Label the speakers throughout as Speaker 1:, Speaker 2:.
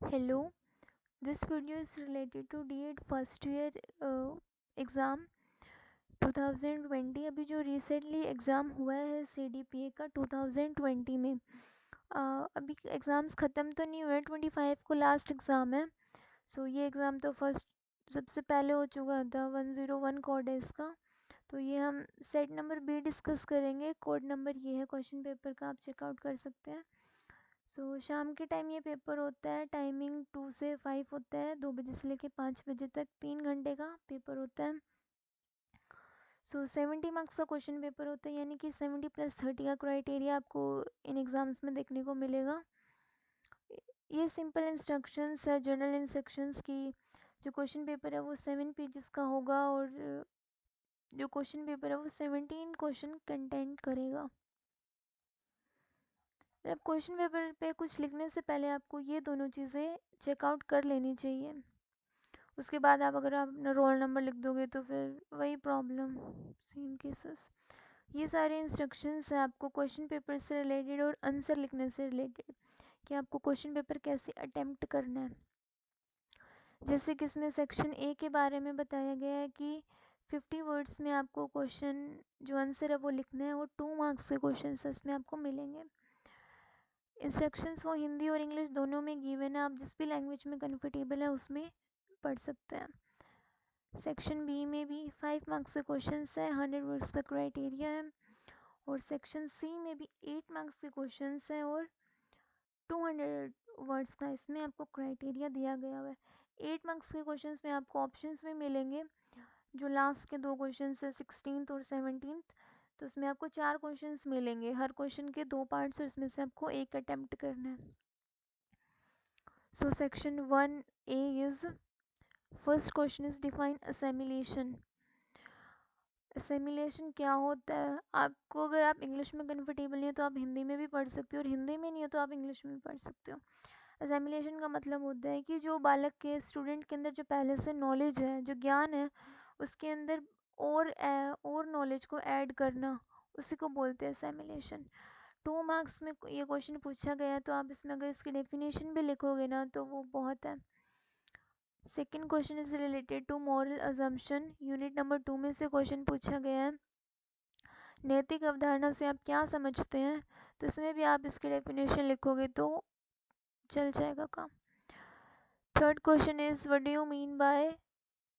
Speaker 1: Hello, this video is related to D.Ed first year exam 2020। अभी जो recently exam हुआ है CDPA का 2020 में। अभी एग्ज़ाम्स ख़त्म तो नहीं हुए, 25 को लास्ट एग्ज़ाम है। सो ये एग्ज़ाम तो फर्स्ट सबसे पहले हो चुका था, 101 कोड है इसका। तो ये हम सेट नंबर बी डिस्कस करेंगे। कोड नंबर ये है क्वेश्चन पेपर का, आप चेकआउट कर सकते हैं। शाम के टाइम ये पेपर होता है, टाइमिंग 2 से 5 होता है, 2 बजे से लेके 5 बजे तक 3 घंटे का पेपर होता है। 70 मार्क्स का क्वेश्चन पेपर होता है, यानी कि 70 प्लस 30 का क्राइटेरिया आपको इन एग्ज़ाम्स में देखने को मिलेगा। ये सिंपल इंस्ट्रक्शंस है, जनरल इंस्ट्रक्शंस की। जो क्वेश्चन पेपर है वो 7 पेजेस का होगा और जो क्वेश्चन पेपर है वो 17 क्वेश्चन कंटेंट करेगा। अब क्वेश्चन पेपर पे कुछ लिखने से पहले आपको ये दोनों चीज़ें चेकआउट कर लेनी चाहिए। उसके बाद आप अगर आप अपना रोल नंबर लिख दोगे तो फिर वही प्रॉब्लम, सेम केसेस। ये सारे इंस्ट्रक्शंस हैं आपको क्वेश्चन पेपर से रिलेटेड और आंसर लिखने से रिलेटेड, कि आपको क्वेश्चन पेपर कैसे अटेम्प्ट करना है। जैसे कि इसमें सेक्शन ए के बारे में बताया गया है कि 50 वर्ड्स में आपको क्वेश्चन जो आंसर है वो लिखना है और 2 मार्क्स के क्वेश्चन इसमें आपको मिलेंगे। इंस्ट्रक्शंस वो हिंदी और इंग्लिश दोनों में गिवन है, आप जिस भी लैंग्वेज में कंफर्टेबल है उसमें पढ़ सकते हैं। सेक्शन बी में भी 5 मार्क्स के क्वेश्चन है, 100 वर्ड्स का क्राइटेरिया है। और सेक्शन सी में भी 8 मार्क्स के क्वेश्चन है और 200 वर्ड्स का इसमें आपको क्राइटेरिया दिया गया हुआ है। 8 मार्क्स के क्वेश्चंस में आपको ऑप्शंस भी मिलेंगे। जो लास्ट के दो क्वेश्चन है 16th और 17th, तो उसमें आपको 4 क्वेश्चंस मिलेंगे। हर क्वेश्चन के 2 पार्ट्स और उसमें से आपको एक अटेम्प्ट करना है। Section 1A is first question is define assimilation। असेमिलेशन क्या होता है? आपको अगर आप इंग्लिश में कंफर्टेबल नहीं है तो आप हिंदी में भी पढ़ सकते हो, और हिंदी में नहीं है तो आप इंग्लिश में भी पढ़ सकते हो। असेमिलेशन का मतलब होता है कि जो बालक के स्टूडेंट के अंदर जो पहले से नॉलेज है, जो ज्ञान है, उसके अंदर और नॉलेज को ऐड करना, उसी को बोलते हैं असेमिलेशन। 2 मार्क्स में ये क्वेश्चन पूछा गया है, तो आप इसमें अगर इसकी डेफिनेशन भी लिखोगे ना तो वो बहुत है। Second question is related to moral assumption. Unit number 2 में से क्वेश्चन पूछा गया है, नैतिक अवधारणा से आप क्या समझते हैं? तो इसमें भी आप इसकी डेफिनेशन लिखोगे तो चल जाएगा काम। Third question is what do you mean by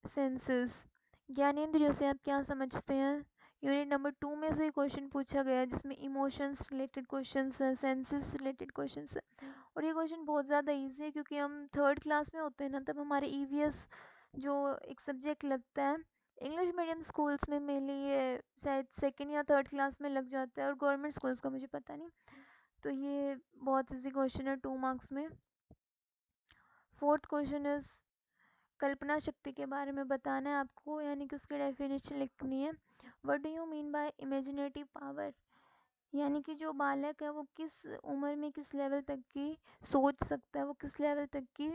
Speaker 1: senses. ज्ञानेंद्रियों से आप क्या समझते हैं? यूनिट नंबर 2 में से क्वेश्चन पूछा गया है, जिसमें इमोशंस रिलेटेड क्वेश्चंस है, सेंसेस रिलेटेड क्वेश्चंस है। और ये क्वेश्चन बहुत ज़्यादा इजी है, क्योंकि हम थर्ड क्लास में होते हैं ना, तब हमारे ईवीएस जो एक सब्जेक्ट लगता है, इंग्लिश मीडियम स्कूल्स में मेनली ये शायद सेकेंड या थर्ड क्लास में लग जाता है, और गवर्नमेंट स्कूल्स का मुझे पता नहीं। तो ये बहुत इजी क्वेश्चन है 2 मार्क्स में। फोर्थ क्वेश्चन इज कल्पना शक्ति के बारे में बताना है आपको, यानी कि उसकी डेफिनेशन लिखनी है। What do you mean bye imaginative power, यानी कि जो बालक है वो किस उम्र में किस लेवल तक की सोच सकता है, वो किस लेवल तक की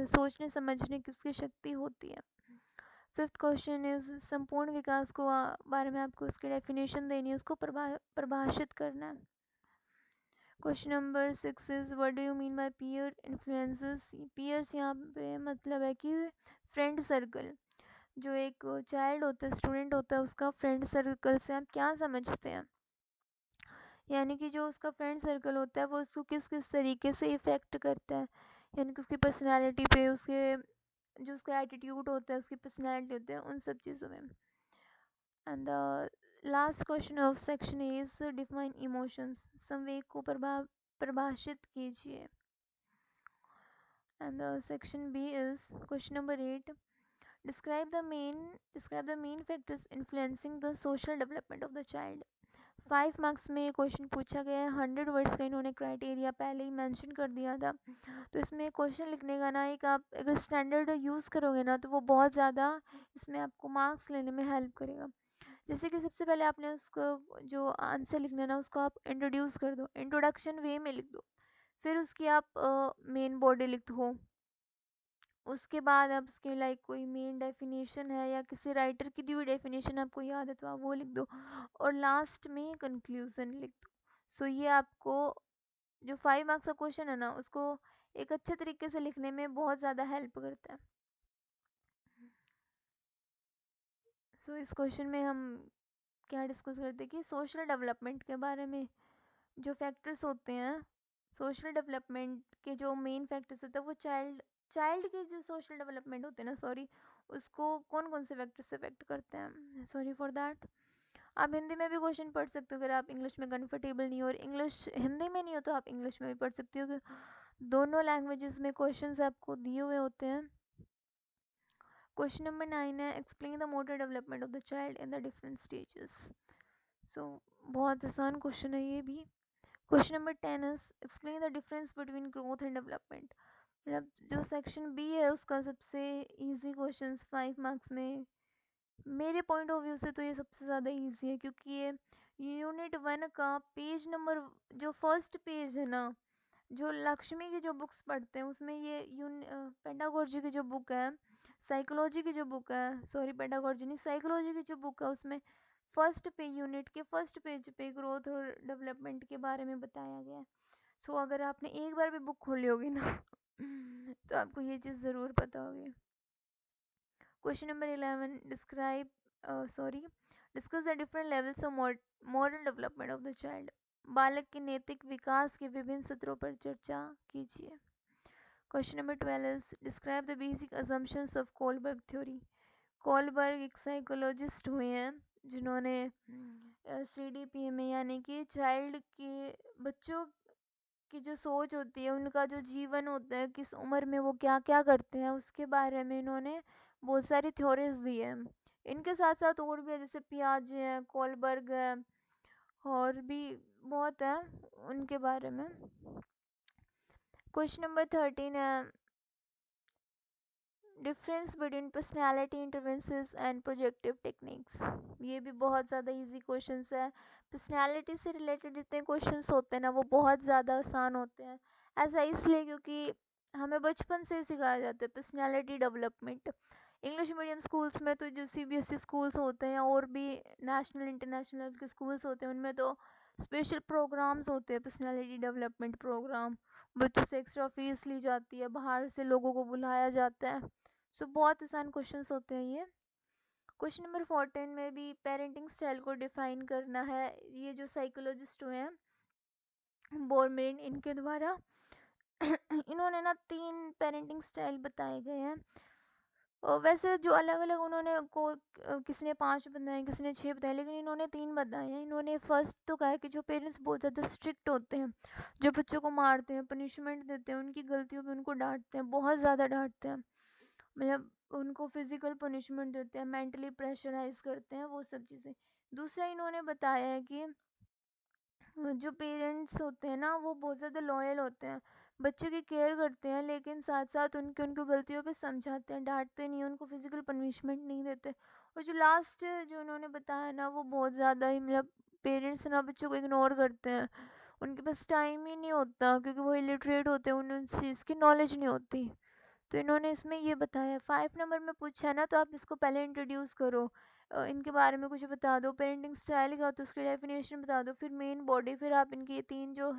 Speaker 1: सोचने समझने की उसकी शक्ति होती है। फिफ्थ क्वेश्चन इज संपूर्ण विकास को बारे में आपको उसकी डेफिनेशन देनी है, उसको परिभाषित करना है। Question number 6 is what do you mean by peer influences. Peers यहाँ पे मतलब है कि फ्रेंड सर्कल, जो एक चाइल्ड होता है, स्टूडेंट होता है, उसका फ्रेंड सर्कल से आप क्या समझते हैं, यानी कि जो उसका फ्रेंड सर्कल होता है वो उसको किस किस तरीके से इफ़ेक्ट करता है, यानी कि उसकी पर्सनालिटी पे, उसके जो उसका एटीट्यूड होता है, उसकी पर्सनालिटी होती है, उन सब चीज़ों में। And the last question of section is define emotions. संवेग को परिभाषित कीजिए। And section B is question number 8, describe the main factors influencing the social development of the child। 5 marks में ये क्वेश्चन पूछा गया है, 100 वर्ड्स का इन्होंने क्राइटेरिया पहले ही मेंशन कर दिया था। तो इसमें क्वेश्चन लिखने का ना, एक आप अगर स्टैंडर्ड यूज़ करोगे ना तो वो बहुत ज़्यादा इसमें आपको मार्क्स लेने में हेल्प करेगा। जैसे कि सबसे पहले आपने उसको जो आंसर लिखना है ना, उसको आप इंट्रोड्यूस कर दो, इंट्रोडक्शन वे में लिख दो। फिर उसकी आप मेन बॉडी लिख दो। उसके बाद आप उसके लाइक कोई मेन डेफिनेशन है या किसी राइटर की दी हुई डेफिनेशन आपको याद है तो आप वो लिख दो, और लास्ट में कंक्लूजन लिख दो। ये आपको जो 5 मार्क्स का क्वेश्चन है ना, उसको एक अच्छे तरीके से लिखने में बहुत ज़्यादा हेल्प करता है। सो इस क्वेश्चन में हम क्या डिस्कस करते हैं कि सोशल डेवलपमेंट के बारे में जो फैक्टर्स होते हैं, सोशल डेवलपमेंट के जो मेन फैक्टर्स होते हैं वो चाइल्ड चाइल्ड के जो सोशल डेवलपमेंट होते हैं ना, सॉरी, उसको कौन कौन से फैक्टर्स अफेक्ट करते हैं, सॉरी फॉर दैट। आप हिंदी में भी क्वेश्चन पढ़ सकते हो, अगर आप इंग्लिश में कंफर्टेबल नहीं हो और इंग्लिश हिंदी में नहीं हो तो आप इंग्लिश में भी पढ़ सकते हो, दोनों लैंग्वेजेस में क्वेश्चंस आपको दिए हुए होते हैं। क्वेश्चन नंबर 9 है, explain the motor development of the child in the different stages. So बहुत आसान क्वेश्चन है ये भी। क्वेश्चन नंबर 10 है, explain the difference between growth and development. मतलब जो सेक्शन बी है उसका सबसे इजी क्वेश्चंस 5 मार्क्स में, मेरे पॉइंट ऑफ व्यू से तो ये सबसे ज़्यादा इजी है, क्योंकि ये यूनिट 1 का पेज नंबर, जो फर्स्ट पेज है ना, जो लक्ष्मी की जो बुक्स पढ़ते हैं उसमें ये पेडागोजी की जो बुक है, साइकोलॉजी की जो बुक है, सॉरी पेडागोजी नहीं, साइकोलॉजी की जो बुक है, उसमें फर्स्ट पे यूनिट के फर्स्ट पेज पे ग्रोथ और डेवलपमेंट के बारे में बताया गया है। सो अगर आपने एक बार भी बुक खोली होगी ना तो आपको ये चीज़ ज़रूर पता होगी। Question number 11, discuss the different levels of moral development of the child. बालक के नैतिक विकास के विभिन्न स्तरों पर चर्चा कीजिए। Question number 12 is describe the basic assumptions of Kohlberg theory. Kohlberg एक साइकोलॉजिस्ट हुए हैं जिन्होंने CDPMA यानी कि चाइल्ड के बच्चों की जो सोच होती है, उनका जो जीवन होता है, किस उम्र में वो क्या क्या करते हैं, उसके बारे में इन्होंने बहुत सारी थ्योरीज दी है। इनके साथ साथ और भी है, जैसे पियाजे है, कोलबर्ग है, और भी बहुत है उनके बारे में। क्वेश्चन नंबर 13 है, difference between personality interventions and projective techniques. ये भी बहुत ज़्यादा इजी क्वेश्चंस है। पर्सनालिटी से रिलेटेड जितने क्वेश्चंस होते हैं ना वो बहुत ज़्यादा आसान होते हैं। ऐसा इसलिए क्योंकि हमें बचपन से सिखाया जाता है personality development. English medium schools में तो जो CBSE स्कूल्स होते हैं और भी नेशनल इंटरनेशनल के स्कूल्स होते हैं, उनमें तो स्पेशल प्रोग्राम्स होते हैं, पर्सनालिटी डेवलपमेंट प्रोग्राम। बच्चों से एक्स्ट्रा फीस ली जाती है, बाहर से लोगों को बुलाया जाता है। सो बहुत आसान क्वेश्चंस होते हैं ये। क्वेश्चन नंबर 14 में भी पेरेंटिंग स्टाइल को डिफाइन करना है। ये जो साइकोलॉजिस्ट हुए हैं बोरमेन, इनके द्वारा इन्होंने ना 3 पेरेंटिंग स्टाइल बताए गए हैं। और वैसे जो अलग अलग उन्होंने किसी ने 5 बताए, किसी ने 6 बताए, लेकिन इन्होंने 3 बताए हैं। इन्होंने फर्स्ट तो कहा है कि जो पेरेंट्स बहुत ज़्यादा स्ट्रिक्ट होते हैं, जो बच्चों को मारते हैं, पनिशमेंट देते हैं, उनकी गलतियों पे उनको डांटते हैं, बहुत ज़्यादा डांटते हैं, मतलब उनको फिजिकल पनिशमेंट देते हैं, मेंटली प्रेशराइज करते हैं, वो सब चीज़ें। दूसरा इन्होंने बताया है कि जो पेरेंट्स होते हैं ना वो बहुत ज़्यादा लॉयल होते हैं, बच्चे की केयर करते हैं, लेकिन साथ साथ उनको गलतियों पे समझाते हैं, डांटते नहीं, उनको फिजिकल पनिशमेंट नहीं देते। और जो लास्ट जो उन्होंने बताया ना वो बहुत ज़्यादा ही, मतलब पेरेंट्स ना बच्चों को इग्नोर करते हैं, उनके पास टाइम ही नहीं होता क्योंकि वो इलिटरेट होते हैं, उन्हें उस चीज़ की नॉलेज नहीं होती। तो इन्होंने इसमें ये बताया। 5 नंबर में पूछा है ना, तो आप इसको पहले इंट्रोड्यूस करो, इनके बारे में कुछ बता दो, पेरेंटिंग स्टाइल का तो उसकी डेफिनेशन बता दो, फिर मेन बॉडी, फिर आप इनके ये 3 जो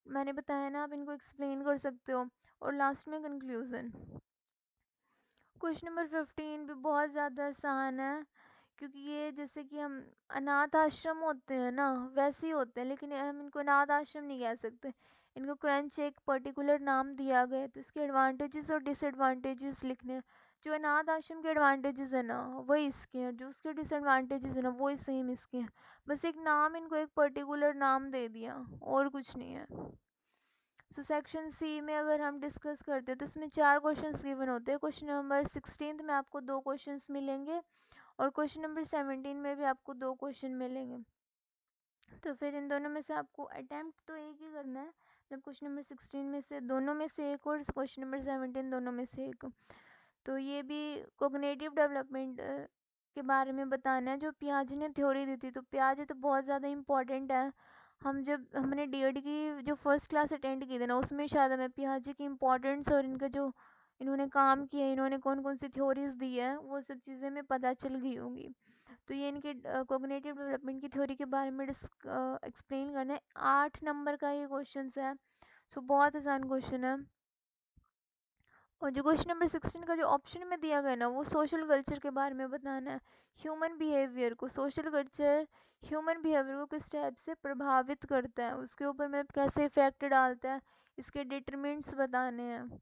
Speaker 1: मैंने बताया ना आप इनको एक्सप्लेन कर सकते हो, और लास्ट में कंक्लूजन। क्वेश्चन नंबर 15 भी बहुत ज़्यादा आसान है, क्योंकि ये जैसे कि हम अनाथ आश्रम होते हैं ना वैसे ही होते हैं, लेकिन हम इनको अनाथ आश्रम नहीं कह सकते, इनको क्रंच एक पर्टिकुलर नाम दिया गया है। तो इसके एडवांटेजेस और डिसएडवांटेजेस लिखने हैं। जो अनाथ आश्रम के एडवांटेजेस है ना वही इसके हैं, जो उसके डिसएडवांटेजेस है ना वही सेम इसके हैं, बस एक नाम, इनको एक पर्टिकुलर नाम दे दिया और कुछ नहीं है। सो सेक्शन सी में अगर हम डिस्कस करते हैं तो इसमें 4 क्वेश्चंस गिवन होते हैं। क्वेश्चन नंबर 16 में आपको 2 क्वेश्चंस मिलेंगे और क्वेश्चन नंबर 17 में भी आपको 2 क्वेश्चन मिलेंगे। तो फिर इन दोनों में से आपको अटेम्प्ट तो एक ही करना है, मतलब क्वेश्चन नंबर 16 में से दोनों में से एक और क्वेश्चन नंबर 17 दोनों में से एक। तो ये भी कोग्निटिव डेवलपमेंट के बारे में बताना है, जो पियाजे ने थ्योरी दी थी। तो पियाजे तो बहुत ज़्यादा इम्पोर्टेंट है। हम जब हमने DED की जो फर्स्ट क्लास अटेंड की थी ना उसमें शायद हमें पियाजे की इम्पोर्टेंस और इनका जो इन्होंने काम किया है, इन्होंने कौन कौन सी थ्योरीज दी है, वो सब चीज़ें हमें पता चल गई होंगी। तो ये इनके कोग्निटिव डेवलपमेंट की थ्योरी के बारे में एक्सप्लेन करना है। 8 नंबर का ये क्वेश्चन है, सो बहुत आसान क्वेश्चन है। और जो क्वेश्चन नंबर 16 का जो ऑप्शन में दिया गया ना, वो सोशल कल्चर के बारे में बताना है। ह्यूमन बिहेवियर को, सोशल कल्चर ह्यूमन बिहेवियर को किस टाइप से प्रभावित करता है, उसके ऊपर में कैसे इफेक्ट डालता है, इसके डिटरमिनेंट्स बताने हैं।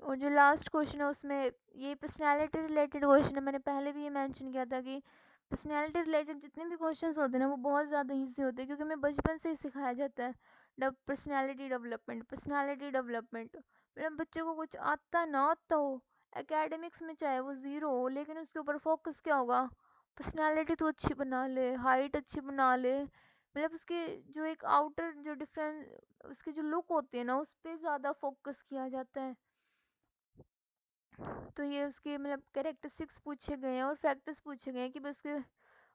Speaker 1: और जो लास्ट क्वेश्चन है उसमें ये पर्सनालिटी रिलेटेड क्वेश्चन है। मैंने पहले भी ये मेंशन किया था कि पर्सनालिटी रिलेटेड जितने भी क्वेश्चंस होते हैं ना, वो बहुत ज़्यादा इजी होते हैं, क्योंकि हमें बचपन से ही सिखाया जाता है पर्सनालिटी डेवलपमेंट, पर्सनालिटी डेवलपमेंट। मतलब बच्चे को कुछ आता ना आता हो, एकेडमिक्स में चाहे वो ज़ीरो हो, लेकिन उसके ऊपर फोकस क्या होगा, पर्सनालिटी तो अच्छी बना ले, हाइट अच्छी बना ले, मतलब उसके जो एक आउटर जो डिफरेंस, उसकी जो लुक होती है ना, उस पर ज़्यादा फोकस किया जाता है। तो ये उसके मतलब कैरेक्टरिस्टिक्स पूछे गए हैं और फैक्टर्स पूछे गए हैं कि भाई उसके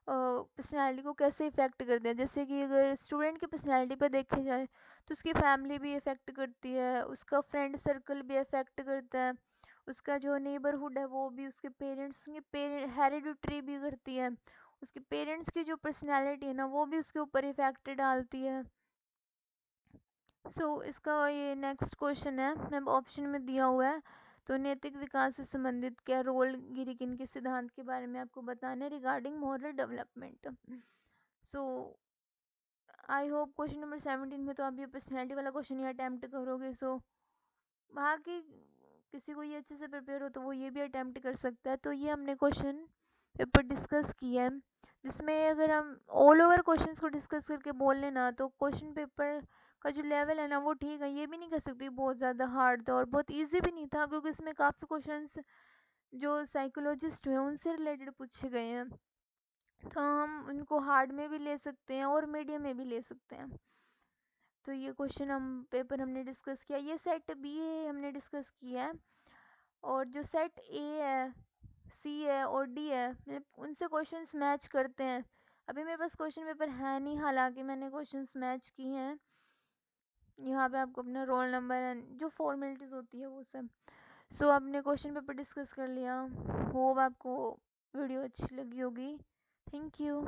Speaker 1: पर्सनैलिटी को कैसे इफ़ेक्ट करते हैं। जैसे कि अगर स्टूडेंट की पर्सनैलिटी पर देखे जाए तो उसकी फैमिली भी इफ़ेक्ट करती है, उसका फ्रेंड सर्कल भी इफ़ेक्ट करता है, उसका जो नेबरहुड है वो भी, उसके पेरेंट्स, उसके हेरिडिटरी भी करती है, उसके पेरेंट्स की जो पर्सनैलिटी है ना वो भी उसके ऊपर इफ़ेक्ट डालती है। इसका ये नेक्स्ट क्वेश्चन है, मतलब ऑप्शन में दिया हुआ है। तो नैतिक विकास से संबंधित क्या रोल गिरिकिन के सिद्धांत के बारे में आपको बताना है regarding moral development. So I hope question number 17 में तो आप ये पर्सनैलिटी वाला क्वेश्चन ही अटेम्प्ट करोगे। बाकी किसी को ये अच्छे से प्रिपेयर हो तो वो ये भी अटेम्प्ट कर सकता है। तो ये हमने क्वेश्चन पेपर डिस्कस किया है, जिसमें अगर हम ऑल ओवर क्वेश्चंस को डिस्कस करके बोल लेना तो क्वेश्चन पेपर का जो लेवल है ना वो ठीक है। ये भी नहीं कह सकती बहुत ज़्यादा हार्ड था, और बहुत इजी भी नहीं था, क्योंकि इसमें काफ़ी क्वेश्चंस जो साइकोलॉजिस्ट हुए उनसे रिलेटेड पूछे गए हैं। तो हम उनको हार्ड में भी ले सकते हैं और मीडियम में भी ले सकते हैं। तो ये क्वेश्चन हम पेपर हमने डिस्कस किया। ये सेट बी है हमने डिस्कस किया है, और जो सेट ए है, सी है और डी है, मतलब उनसे क्वेश्चंस मैच करते हैं। अभी मेरे पास क्वेश्चन पेपर है नहीं, हालांकि मैंने क्वेश्चंस मैच किए हैं। यहाँ पे आपको अपना रोल नंबर एंड जो फॉर्मेलिटीज़ होती है वो सब। आपने क्वेश्चन पेपर डिस्कस कर लिया। होप आपको वीडियो अच्छी लगी होगी। Thank you.